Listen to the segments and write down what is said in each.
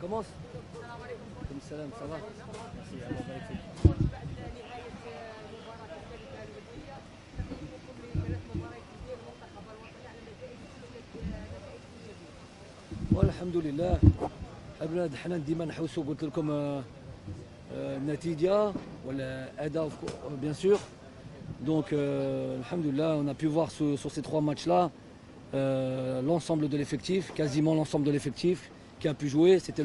commence. Comme salam, ça va? Merci, Allah barik fik. والحمد لله. احنا ديما نحوسوا قلت لكم النتيجه ولا اداء bien sûr. Donc alhamdoulilah, on a pu voir sur ces trois matchs là l'ensemble de l'effectif, quasiment l'ensemble de l'effectif qui a pu jouer. C'était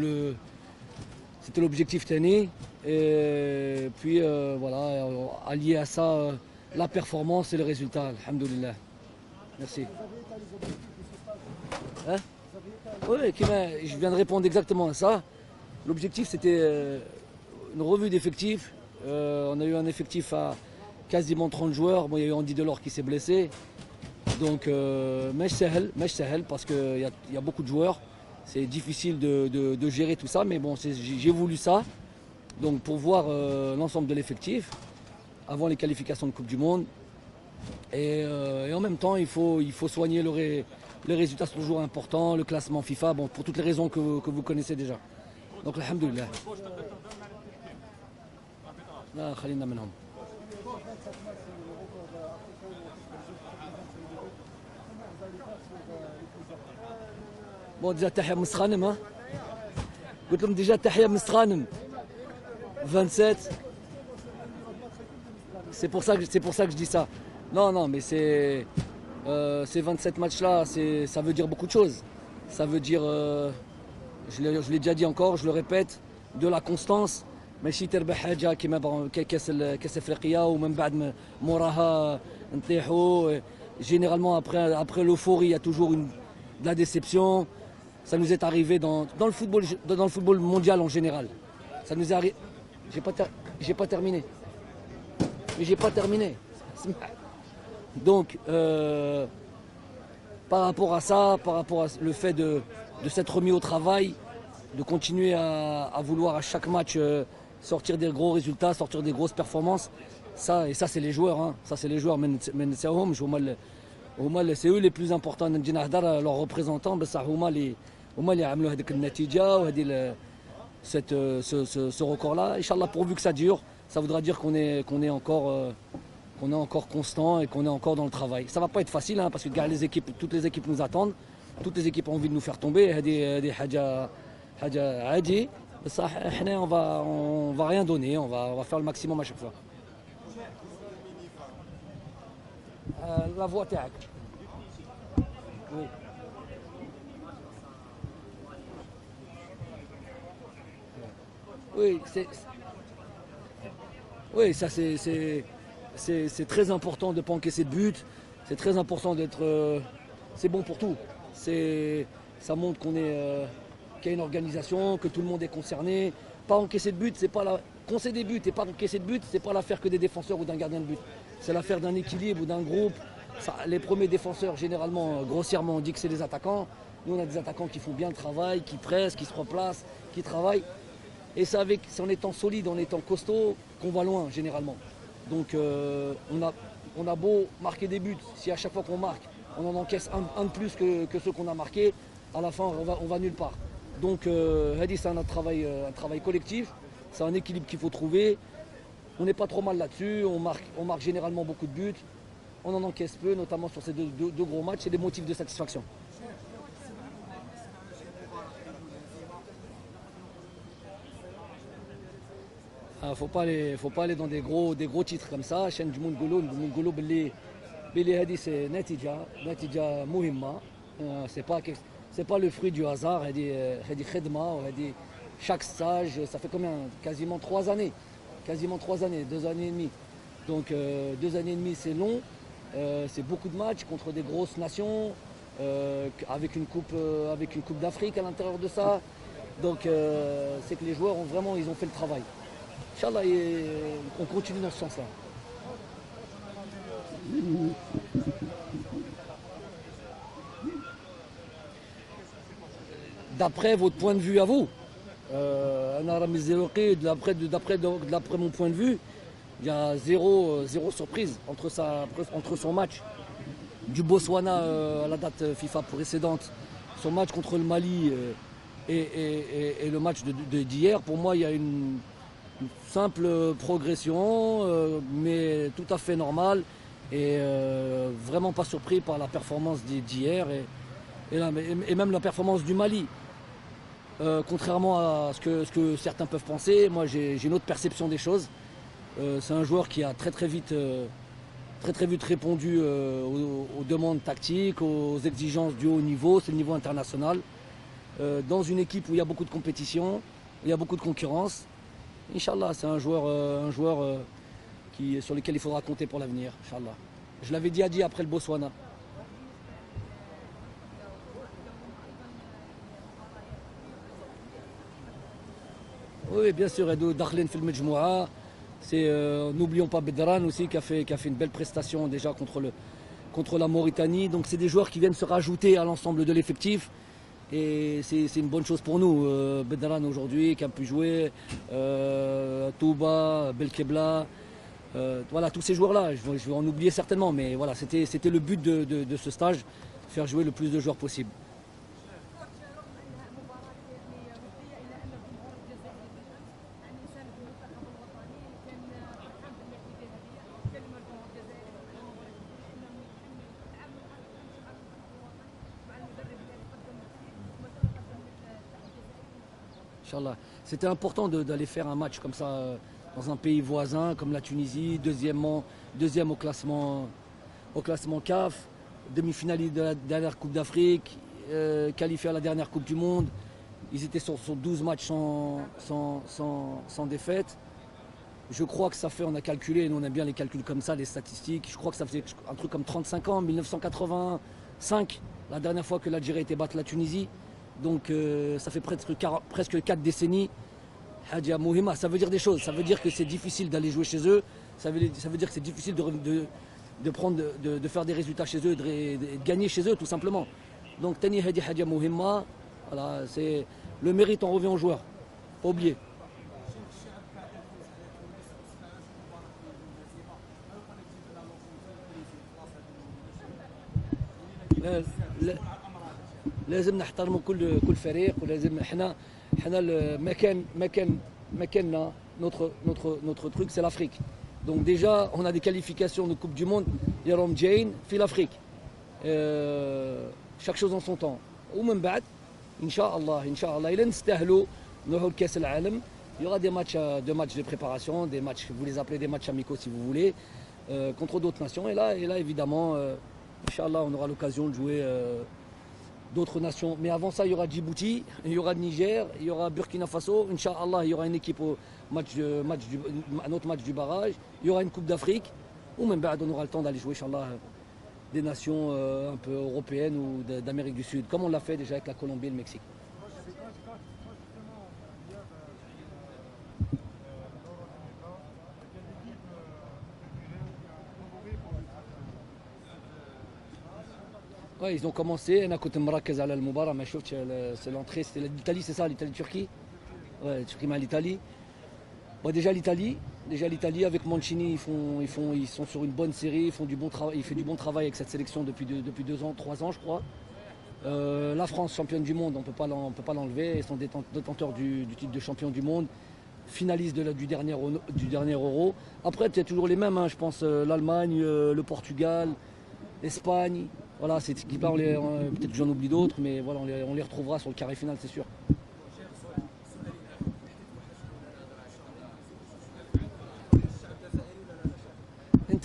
l'objectif Tani. Et puis voilà, allié à ça la performance et le résultat, alhamdoulilah. Merci. Hein? Oui, je viens de répondre exactement à ça. L'objectif c'était une revue d'effectifs. On a eu un effectif à quasiment 30 joueurs. Bon, il y a eu Andy Delors qui s'est blessé. Donc, mèche sahel parce qu'il y a beaucoup de joueurs. C'est difficile de gérer tout ça, mais bon, j'ai voulu ça. Donc, pour voir l'ensemble de l'effectif avant les qualifications de Coupe du Monde. Et en même temps, il faut soigner les résultats, sont toujours importants, le classement FIFA, bon, pour toutes les raisons que vous connaissez déjà. Donc, alhamdoulilah. لا خلينا منهم. Bon, déjà تحية من سخانم ها. قلت لهم déjà تحية من سخانم. 27. C'est pour ça que je dis ça. Non, mais ces 27 matchs-là, ça veut dire beaucoup de choses. Ça veut dire, je l'ai déjà dit encore, je le répète, de la constance. ماشي تربح حاجه كيما كاس افريقيا ومن بعد موراها نطيحوا. Généralement après l'euphorie, il y a toujours de la déception. Ça nous est arrivé dans le football mondial en général. Ça nous est arrivé. J'ai pas terminé. Mais j'ai pas terminé. Donc par rapport à ça, par rapport à le fait de s'être remis au travail, de continuer à vouloir à chaque match sortir des gros résultats, sortir des grosses performances, ça c'est les joueurs, hein. Ça c'est les joueurs, c'est eux les plus importants. Leurs représentants, ce record-là, Inch'Allah, pourvu que ça dure, ça voudra dire qu'on est encore constant et qu'on est encore dans le travail. Ça va pas être facile, hein, parce que toutes les équipes nous attendent, toutes les équipes ont envie de nous faire tomber. On va rien donner, on va faire le maximum à chaque fois. La voix tac. Oui. Oui, ça c'est très important de ne pas encaisser de but. C'est très important d'être. C'est bon pour tout. Ça montre qu'il y a une organisation, que tout le monde est concerné. Pas encaisser de but, c'est pas la. Concéder des buts et pas encaisser de but, c'est pas l'affaire que des défenseurs ou d'un gardien de but. C'est l'affaire d'un équilibre ou d'un groupe. Les premiers défenseurs, généralement, grossièrement, on dit que c'est les attaquants. Nous, on a des attaquants qui font bien le travail, qui pressent, qui se replacent, qui travaillent. Et c'est en étant solide, en étant costaud, qu'on va loin, généralement. Donc, on a beau marquer des buts, si à chaque fois qu'on marque, on en encaisse un de plus que ceux qu'on a marqués, à la fin, on va nulle part. Donc, c'est un travail collectif, c'est un équilibre qu'il faut trouver. On n'est pas trop mal là-dessus, on marque généralement beaucoup de buts. On en encaisse peu, notamment sur ces deux gros matchs, c'est des motifs de satisfaction. Faut pas aller dans des gros titres comme ça. عشان نقولوا باللي هذه c'est نتيجة مهمة. C'est pas le fruit du hasard. هذه خدمة وهذه chaque stage, ça fait combien? Quasiment 3 années. 2 années et demie. Donc 2 années et demie, c'est long. C'est beaucoup de matchs contre des grosses nations, avec une coupe d'Afrique à l'intérieur de ça. Donc c'est que les joueurs ils ont fait le travail. Inch'Allah, on continue dans ce sens-là. D'après votre point de vue à vous, d'après mon point de vue, il y a zéro surprise entre son match du Botswana à la date FIFA précédente, son match contre le Mali et le match d'hier, pour moi, il y a une simple progression, mais tout à fait normale. Et vraiment pas surpris par la performance d'hier et même la performance du Mali. Contrairement à ce que certains peuvent penser, moi j'ai une autre perception des choses. C'est un joueur qui a très vite répondu aux demandes tactiques, aux exigences du haut niveau, c'est le niveau international. Dans une équipe où il y a beaucoup de compétition, où il y a beaucoup de concurrence. Inch'Allah, c'est un joueur sur lequel il faudra compter pour l'avenir. Inch'Allah. Je l'avais dit après le Botswana. Oui, bien sûr, Dakhlen Fil Majmoua. N'oublions pas Bedran aussi qui a fait une belle prestation déjà contre la Mauritanie. Donc c'est des joueurs qui viennent se rajouter à l'ensemble de l'effectif. Et c'est une bonne chose pour nous. Bedran aujourd'hui qui a pu jouer, Touba, Belkebla. Voilà, tous ces joueurs-là, je vais en oublier certainement, mais voilà, c'était le but de ce stage, faire jouer le plus de joueurs possible. Inch'Allah. C'était important d'aller faire un match comme ça dans un pays voisin comme la Tunisie, deuxième au classement CAF, demi-finale de la dernière Coupe d'Afrique, qualifié à la dernière Coupe du Monde. Ils étaient sur 12 matchs sans défaite. Je crois que ça fait, on a calculé, nous on aime bien les calculs comme ça, les statistiques. Je crois que ça faisait un truc comme 35 ans, 1985, la dernière fois que l'Algérie a été battre la Tunisie. Donc ça fait presque 4 décennies. Hadja Mouhima, ça veut dire des choses. Ça veut dire que c'est difficile d'aller jouer chez eux. Ça veut dire que c'est difficile de faire des résultats chez eux, de gagner chez eux tout simplement. Donc Tani Hadi Hadja Mouhima, voilà, c'est le mérite en revient aux joueurs. Pas oublier. لازم نحترموا كل فريق ولازم احنا مكاننا notre truc c'est l'Afrique. Donc déjà on a des qualifications de Coupe du Monde يراهم جايين في l'Afrique. Chaque chose en son temps. ومن بعد ان شاء الله إلا نستاهلوا نروحوا لكأس العالم. Il y aura des matchs de préparation, des matchs, vous les appelez des matchs amicaux si vous voulez, contre d'autres nations. Et là évidemment, Inch'Allah, on aura l'occasion de jouer d'autres nations. Mais avant ça, il y aura Djibouti, il y aura Niger, il y aura Burkina Faso. Inch'Allah, il y aura une équipe un autre match du barrage. Il y aura une Coupe d'Afrique. Ou même on aura le temps d'aller jouer, Inch'Allah, des nations un peu européennes ou d'Amérique du Sud, comme on l'a fait déjà avec la Colombie et le Mexique. Ouais, ils ont commencé, c'est l'entrée, c'était l'Italie, c'est ça, l'Italie-Turquie. Ouais, Turquie mal l'Italie. Bon, déjà l'Italie avec Mancini, ils sont sur une bonne série, ils font du bon travail, il fait du bon travail avec cette sélection depuis 2 ans, 3 ans je crois. La France, championne du monde, on ne peut pas l'enlever, ils sont détenteurs du titre de champion du monde, finalistes du dernier Euro. Après, c'est toujours les mêmes, hein, je pense, l'Allemagne, le Portugal, l'Espagne. Voilà, ces équipes-là, peut-être que j'en oublie d'autres, mais voilà, on les retrouvera sur le carré final, c'est sûr.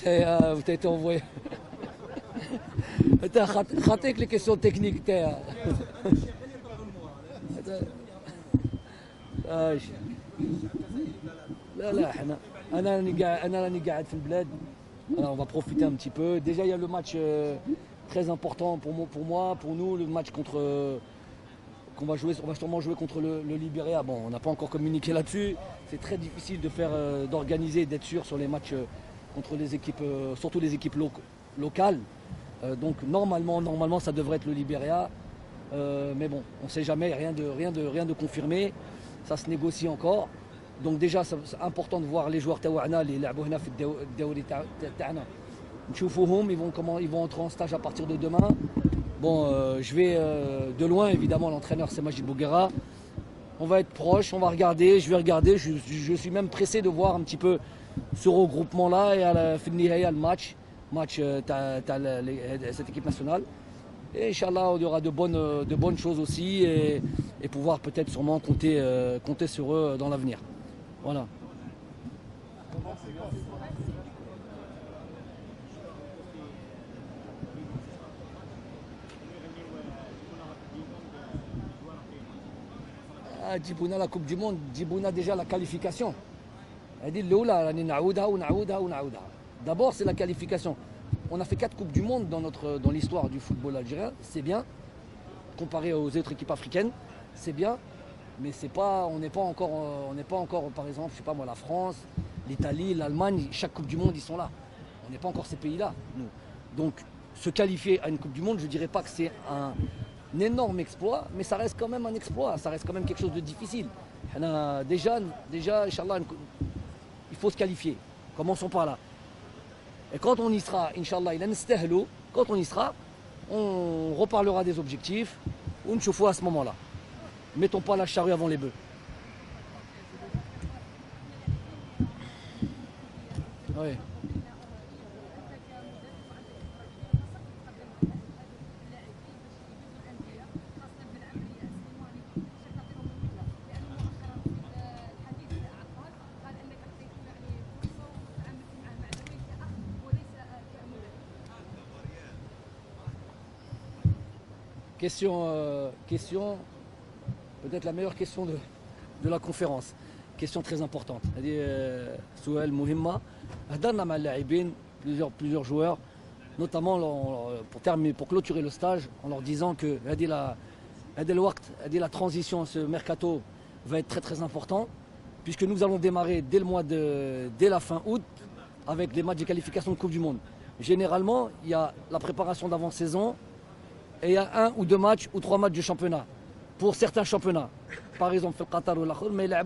T'as été envoyé. خاطيك les questions techniques تاعها. لا انا راني قاعد في البلاد. Alors, on va profiter un petit peu. Déjà, il y a le match très important pour moi, pour nous, le match qu'on va jouer. On va sûrement jouer contre le Libéria. Bon, on n'a pas encore communiqué là-dessus. C'est très difficile d'organiser, d'être sûr sur les matchs contre les équipes, surtout les équipes locales. Donc normalement, ça devrait être le Libéria. Mais bon, on ne sait jamais, rien de confirmé. Ça se négocie encore. Donc déjà, c'est important de voir les joueurs تاعنا اللي يلعبوا هنا في الدوري تاعنا. نشوفوهم, ils vont entrer en stage à partir de demain. Bon, je vais de loin, évidemment, l'entraîneur c'est Majid Bouguera. On va être proche, on va regarder, je vais regarder. Je suis même pressé de voir un petit peu ce regroupement-là et à la fin le match cette équipe nationale. Et Inch'Allah, il y aura de bonnes choses aussi et pouvoir peut-être sûrement compter sur eux dans l'avenir. Voilà. جيبونا la Coupe du Monde, جيبونا déjà la qualification. D'abord, c'est la qualification. On a fait 4 Coupes du Monde dans l'histoire du football algérien. C'est bien, comparé aux autres équipes africaines. C'est bien, mais on n'est pas encore, par exemple, je sais pas moi, la France, l'Italie, l'Allemagne. Chaque Coupe du Monde, ils sont là. On n'est pas encore ces pays-là, nous. Donc, se qualifier à une Coupe du Monde, je ne dirais pas que c'est un énorme exploit, mais ça reste quand même un exploit. Ça reste quand même quelque chose de difficile. Déjà, Inch'Allah, il faut se qualifier. Commençons par là. Et quand on y sera, Inch'Allah, quand on y sera, on reparlera des objectifs, ou une fois à ce moment-là. Mettons pas la charrue avant les bœufs. Oui. Question, peut-être la meilleure question de la conférence. Question très importante. Souhel Mouhimma, plusieurs joueurs, notamment pour clôturer le stage, en leur disant que la transition, ce mercato va être très très important, puisque nous allons démarrer dès la fin août avec des matchs de qualification de Coupe du Monde. Généralement, il y a la préparation d'avant-saison, et il y a 1 ou 2 matchs ou 3 matchs de championnat. Pour certains championnats, par exemple, le Qatar ou l'Akhir, mais il a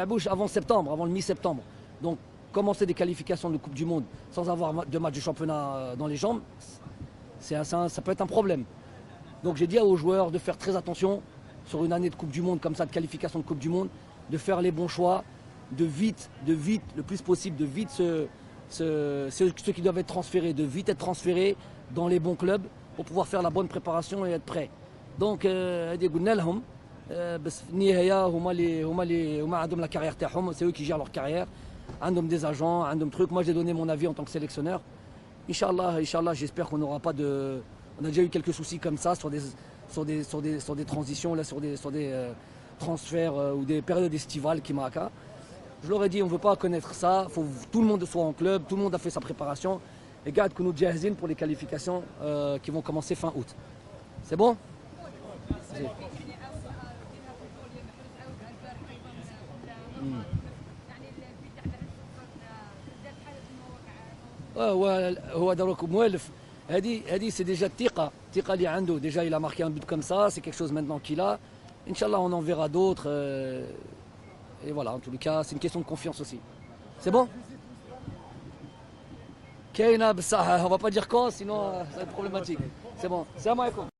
bouche avant septembre, avant le mi-septembre. Donc, commencer des qualifications de Coupe du Monde sans avoir de match de championnat dans les jambes, ça peut être un problème. Donc, j'ai dit aux joueurs de faire très attention sur une année de Coupe du Monde, comme ça, de qualification de Coupe du Monde, de faire les bons choix, de vite, le plus possible, de vite ceux qui doivent être transférés, de vite être transférés dans les bons clubs, pour pouvoir faire la bonne préparation et être prêt. Donc, la carrière, c'est eux qui gèrent leur carrière. Des agents, trucs. Moi, j'ai donné mon avis en tant que sélectionneur. Inch'Allah, j'espère qu'on n'aura pas de. On a déjà eu quelques soucis comme ça sur des transitions, là, sur des transferts ou des périodes estivales qui marquent. Je leur ai dit, on ne veut pas connaître ça. Faut que tout le monde soit en club, tout le monde a fait sa préparation. Et garde que nous jahzin pour les qualifications qui vont commencer fin août. C'est bon? C'est déjà Tika اللي عنده. Déjà il a marqué un but comme ça, c'est quelque chose maintenant qu'il a. Inch'Allah, on en verra d'autres. Et voilà, en tous les cas, c'est une question de confiance aussi. C'est bon? Kaina, on va pas dire quand, sinon ça va être problématique. C'est bon. Salam alaikum.